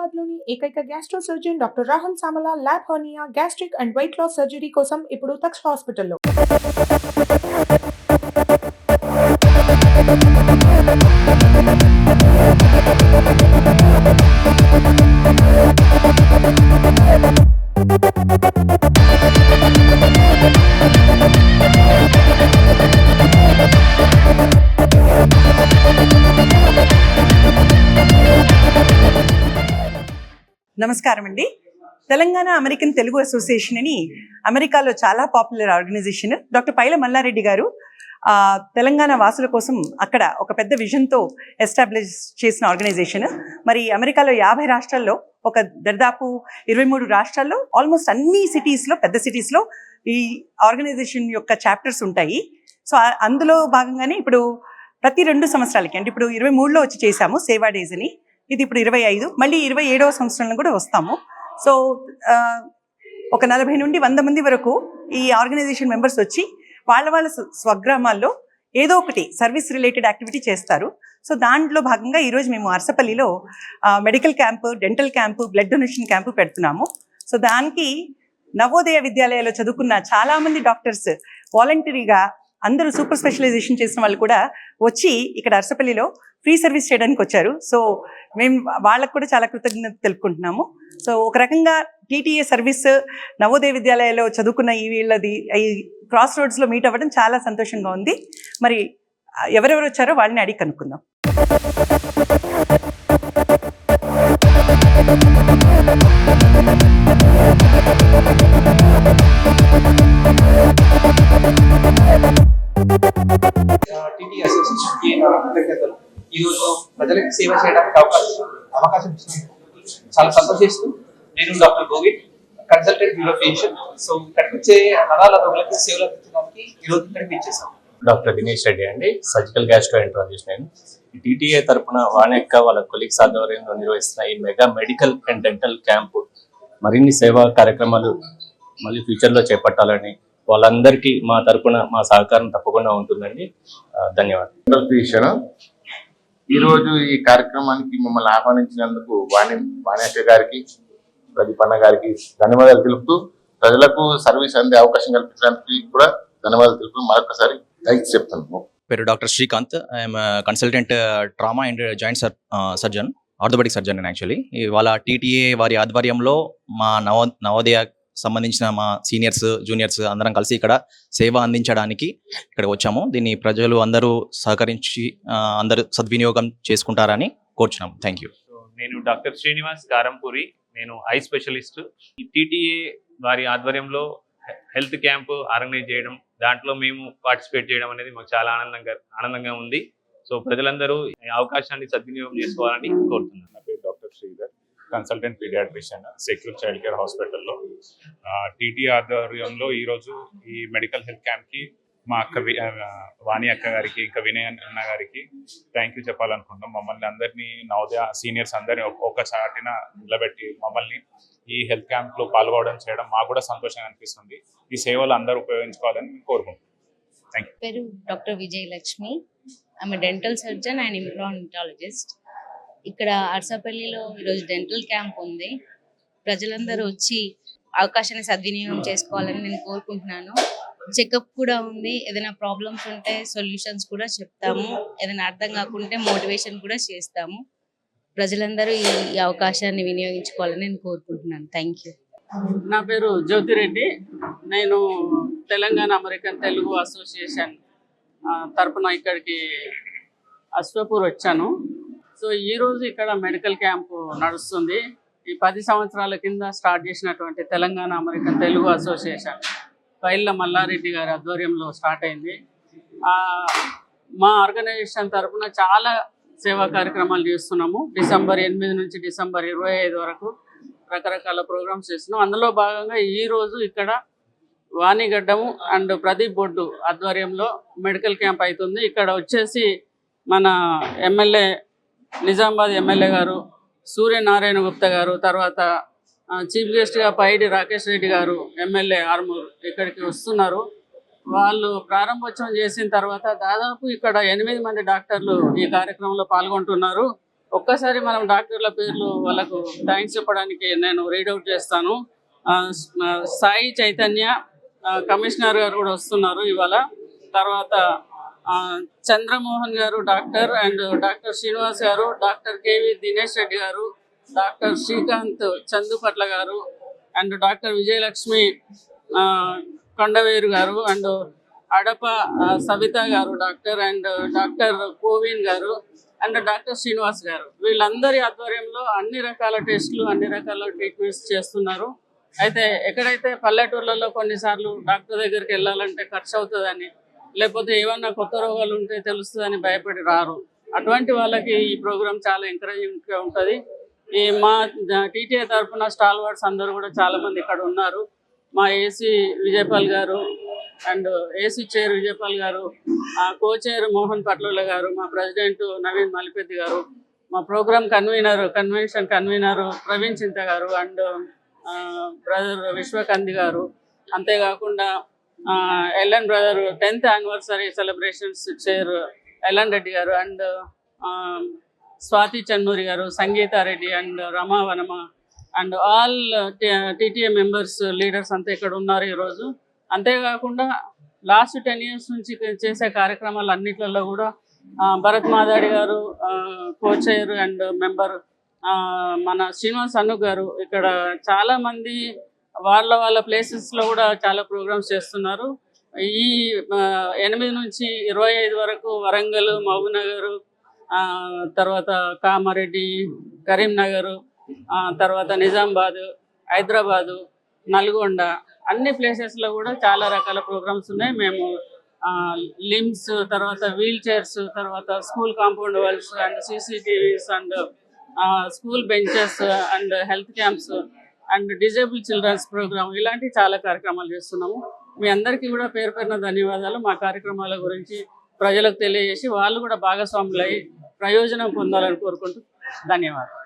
హైదరాబాద్లోని ఏకైక gastro surgeon doctor Rahul Samala lap hernia gastric and weight loss surgery కోసం ఇప్పుడు తక్ష హాస్పిటల్లో. నమస్కారం అండి. తెలంగాణ అమెరికన్ తెలుగు అసోసియేషన్ అని అమెరికాలో చాలా popular organisation. Doctor Paila Mallareddy గారు తెలంగాణ వాసుల కోసం అక్కడ ఒక పెద్ద విజన్తో ఎస్టాబ్లిష్ చేసిన ఆర్గనైజేషన్. మరి అమెరికాలో 50 రాష్ట్రాల్లో ఒక దాదాపు 23 రాష్ట్రాల్లో ఆల్మోస్ట్ అన్ని సిటీస్లో, పెద్ద సిటీస్లో ఈ ఆర్గనైజేషన్ యొక్క చాప్టర్స్ ఉంటాయి. సో అందులో భాగంగానే ఇప్పుడు ప్రతి 2 సంవత్సరాలకి, అంటే ఇప్పుడు 23లో వచ్చి చేశాము సేవా డేస్ అని. ఇది ఇప్పుడు 25, మళ్ళీ 27వ సంవత్సరంలో కూడా వస్తాము. సో ఒక 40 నుండి 100 మంది వరకు ఈ ఆర్గనైజేషన్ మెంబర్స్ వచ్చి వాళ్ళ స్వగ్రామాల్లో ఏదో ఒకటి సర్వీస్ రిలేటెడ్ యాక్టివిటీ చేస్తారు. సో దాంట్లో భాగంగా ఈరోజు మేము అరసపల్లిలో medical camp, dental camp, blood donation camp పెడుతున్నాము. సో దానికి నవోదయ విద్యాలయాల్లో చదువుకున్న చాలామంది డాక్టర్స్ వాలంటరీగా అందరూ సూపర్ స్పెషలైజేషన్ చేసిన వాళ్ళు కూడా వచ్చి ఇక్కడ అరసపల్లిలో ఫ్రీ సర్వీస్ చేయడానికి వచ్చారు. సో మేము వాళ్ళకు కూడా చాలా కృతజ్ఞత తెలుపుకుంటున్నాము. సో ఒక రకంగా టీటీఏ సర్వీస్ నవోదయ విద్యాలయాల్లో చదువుకున్న ఈ వీళ్ళది ఈ క్రాస్ రోడ్స్లో మీట్ అవ్వడం చాలా సంతోషంగా ఉంది. మరి ఎవరెవరు వచ్చారో వాళ్ళని అడిగి కనుక్కుందాం. ఈరోజు ప్రజలకు సేవ చేయడానికి అవకాశం ఇచ్చినందుకు చాలా సంతోషిస్తూ, నేను డాక్టర్ గోవింద్, కన్సల్టెంట్ బ్యూరోఫిషియన్. సో ఇక్కడికి వచ్చే నరాల రోగులకు సేవలు అందించడానికి ఈరోజు ఇక్కడికి ఇచ్చేసాం. డాక్టర్ దినేష్ రెడ్డి అండి, సర్జికల్ గ్యాస్ట్రోఎంట్రాలజిస్ట్. నేను టీటీఏ తరఫున వాణెక్క వాళ్ళ కొలీగ్స్ ఆధ్వర్యంలో నిర్వహిస్తున్న ఈ mega medical and dental camp మరిన్ని సేవా కార్యక్రమాలు మళ్ళీ ఫ్యూచర్లో చేపట్టాలని వాళ్ళందరికీ మా తరఫున మా సహకారం తప్పకుండా ఉంటుందండి. ధన్యవాదాలు. ఈరోజు ఈ కార్యక్రమానికి మమ్మల్ని ఆహ్వానించినందుకు వాణ్యక్క గారికి, ప్రదీపన్న గారికి ధన్యవాదాలు తెలుపుతూ, ప్రజలకు సర్వీస్ అందే అవకాశం కల్పించడానికి కూడా ధన్యవాదాలు తెలుపుతూ మరొకసారి థ్యాంక్స్ చెప్తాను. పేరు doctor Srikanth. I'm consultant trauma and joint surgeon, orthopaedic surgeon. Actually ఇవాళ టీటీఏ వారి ఆధ్వర్యంలో మా నవోదయ సంబంధించిన మా సీనియర్స్, జూనియర్స్ అందరం కలిసి ఇక్కడ సేవ అందించడానికి ఇక్కడ వచ్చాము. దీన్ని ప్రజలు అందరూ సహకరించి అందరూ సద్వినియోగం చేసుకుంటారని కోరుచున్నాము. Thank you. నేను డాక్టర్ శ్రీనివాస్ కారంపూరి, నేను ఐ స్పెషలిస్ట్. ఈ టీటీఏ వారి ఆధ్వర్యంలో హెల్త్ క్యాంప్ ఆర్గనైజ్ చేయడం, దాంట్లో మేము పార్టిసిపేట్ చేయడం అనేది మాకు చాలా ఆనందంగా ఉంది. సో ప్రజలందరూ ఈ అవకాశాన్ని సద్వినియోగం చేసుకోవాలని కోరుతున్నాను. నా పేరు doctor Sridhar, consultant paediatrician, secure child care హాస్పిటల్లో. టీటీ ఆధ్వర్యంలో ఈరోజు ఈ మెడికల్ హెల్త్ క్యాంప్కి మా అక్క వాణి అక్క గారికి, ఇంకా వినయ్ అన్న గారికి థ్యాంక్ యూ చెప్పాలనుకుంటున్నాం. మమ్మల్ని అందరినీ నవోదయ సీనియర్స్ అందరినీ ఒక చాటిన నిలబెట్టి మమ్మల్ని ఈ హెల్త్ క్యాంప్లో పాల్గొనడం చేయడం మాకు కూడా సంతోషంగా అనిపిస్తుంది. ఈ సేవలు అందరూ ఉపయోగించుకోవాలని కోరుకుంటున్నాం. Thank you. పేరు doctor Vijayalakshmi. I'm dental surgeon and implantologist. ఇక్కడ అరసపల్లిలో ఈరోజు డెంటల్ క్యాంప్ ఉంది. ప్రజలందరూ వచ్చి అవకాశాన్ని సద్వినియోగం చేసుకోవాలని నేను కోరుకుంటున్నాను. చెకప్ కూడా ఉంది. ఏదైనా ప్రాబ్లమ్స్ ఉంటే సొల్యూషన్స్ కూడా చెప్తాము. ఏదైనా అర్థం కాకుంటే మోటివేషన్ కూడా చేస్తాము. ప్రజలందరూ ఈ అవకాశాన్ని వినియోగించుకోవాలని నేను కోరుకుంటున్నాను. Thank you. నా పేరు జ్యోతిరెడ్డి. నేను తెలంగాణ అమెరికన్ తెలుగు అసోసియేషన్ తరఫున ఇక్కడికి అశ్వపూర్ వచ్చాను. సో ఈరోజు ఇక్కడ మెడికల్ క్యాంపు నడుస్తుంది. ఈ 10 సంవత్సరాల కింద స్టార్ట్ చేసినటువంటి తెలంగాణ అమెరికన్ తెలుగు అసోసియేషన్ పైళ్ళ మల్లారెడ్డి గారి ఆధ్వర్యంలో స్టార్ట్ అయింది. మా ఆర్గనైజేషన్ తరఫున చాలా సేవా కార్యక్రమాలు చేస్తున్నాము. డిసెంబర్ 8 నుంచి డిసెంబర్ 25 వరకు రకరకాల ప్రోగ్రామ్స్ చేస్తున్నాం. అందులో భాగంగా ఈరోజు ఇక్కడ వాణిగడ్డము అండ్ ప్రదీప్ బొడ్డు ఆధ్వర్యంలో మెడికల్ క్యాంప్ అవుతుంది. ఇక్కడ వచ్చేసి మన ఎమ్మెల్యే, నిజామాబాద్ ఎమ్మెల్యే గారు సూర్యనారాయణ గుప్తా గారు, తర్వాత చీఫ్ గెస్ట్గా పైడి రాకేష్ రెడ్డి గారు ఎమ్మెల్యే ఆర్మూర్ ఇక్కడికి వస్తున్నారు. వాళ్ళు ప్రారంభోత్సవం చేసిన తర్వాత దాదాపు ఇక్కడ 8 మంది డాక్టర్లు ఈ కార్యక్రమంలో పాల్గొంటున్నారు. ఒక్కసారి మనం డాక్టర్ల పేర్లు వాళ్ళకు థ్యాంక్స్ చెప్పడానికి నేను రీడౌట్ చేస్తాను. సాయి చైతన్య కమిషనర్ గారు కూడా వస్తున్నారు ఇవాళ. తర్వాత చంద్రమోహన్ గారు డాక్టర్, అండ్ డాక్టర్ శ్రీనివాస్ గారు, డాక్టర్ కేవి దినేష్ రెడ్డి గారు, డాక్టర్ శ్రీకాంత్ చందుపట్ల గారు, అండ్ డాక్టర్ విజయలక్ష్మి కొండవేరు గారు, అండ్ అడప సవిత గారు డాక్టర్, అండ్ డాక్టర్ కోవిన్ గారు, అండ్ డాక్టర్ శ్రీనివాస్ గారు. వీళ్ళందరి ఆధ్వర్యంలో అన్ని రకాల టెస్టులు, అన్ని రకాల ట్రీట్మెంట్స్ చేస్తున్నారు. అయితే ఎక్కడైతే పల్లెటూర్లలో కొన్నిసార్లు డాక్టర్ దగ్గరికి వెళ్ళాలంటే ఖర్చు అవుతుందని, లేకపోతే ఏమన్నా కొత్త రోగాలు ఉంటే తెలుస్తుందని భయపడి రారు. అటువంటి వాళ్ళకి ఈ ప్రోగ్రామ్ చాలా ఎంకరేజింగ్గా ఉంటుంది. ఈ మా టీటీఏ తరఫున స్టాల్వర్డ్స్ అందరూ కూడా చాలామంది ఇక్కడ ఉన్నారు. మా ఏసీ విజయపాల్ గారు, అండ్ ఏసీ చైర్ విజయపాల్ గారు, కో-చైర్ మోహన్ పట్లోల గారు, మా ప్రెసిడెంట్ నవీన్ మలిపెద్ది గారు, మా ప్రోగ్రామ్ కన్వెన్షన్ కన్వీనర్ ప్రవీణ్ చింత గారు, అండ్ బ్రదర్ విశ్వకంది గారు, అంతేకాకుండా LN brother 10th anniversary celebrations chair LN Reddy గారు, అండ్ స్వాతి చన్నూరి గారు, Sangeetha Reddy, and Rama Vanama, and all TTA members leaders అంతా ఇక్కడ ఉన్నారు ఈరోజు. అంతేకాకుండా లాస్ట్ 10 years నుంచి చేసే కార్యక్రమాలు అన్నిట్లలో కూడా భరత్ మాదాడి గారు కో-చైర్ అండ్ మెంబర్, మన శ్రీనివాస్ అను గారు ఇక్కడ చాలామంది వాళ్ళ ప్లేసెస్లో కూడా చాలా ప్రోగ్రామ్స్ చేస్తున్నారు. ఈ 8 నుంచి 25 వరకు వరంగల్, మహబూబ్నగర్, తర్వాత కామారెడ్డి, కరీంనగర్, తర్వాత నిజామాబాద్, హైదరాబాదు, నల్గొండ, అన్ని ప్లేసెస్లో కూడా చాలా రకాల ప్రోగ్రామ్స్ ఉన్నాయి. మేము లిమ్స్, తర్వాత వీల్ చైర్స్, తర్వాత school compound walls, and CCTVs, and school benches, and health camps, and disable children's programme, ఇలాంటి చాలా కార్యక్రమాలు చేస్తున్నాము. మీ అందరికీ కూడా పేరు పేరున ధన్యవాదాలు. మా కార్యక్రమాల గురించి ప్రజలకు తెలియజేసి వాళ్ళు కూడా భాగస్వాములై ప్రయోజనం పొందాలని కోరుకుంటూ ధన్యవాదాలు.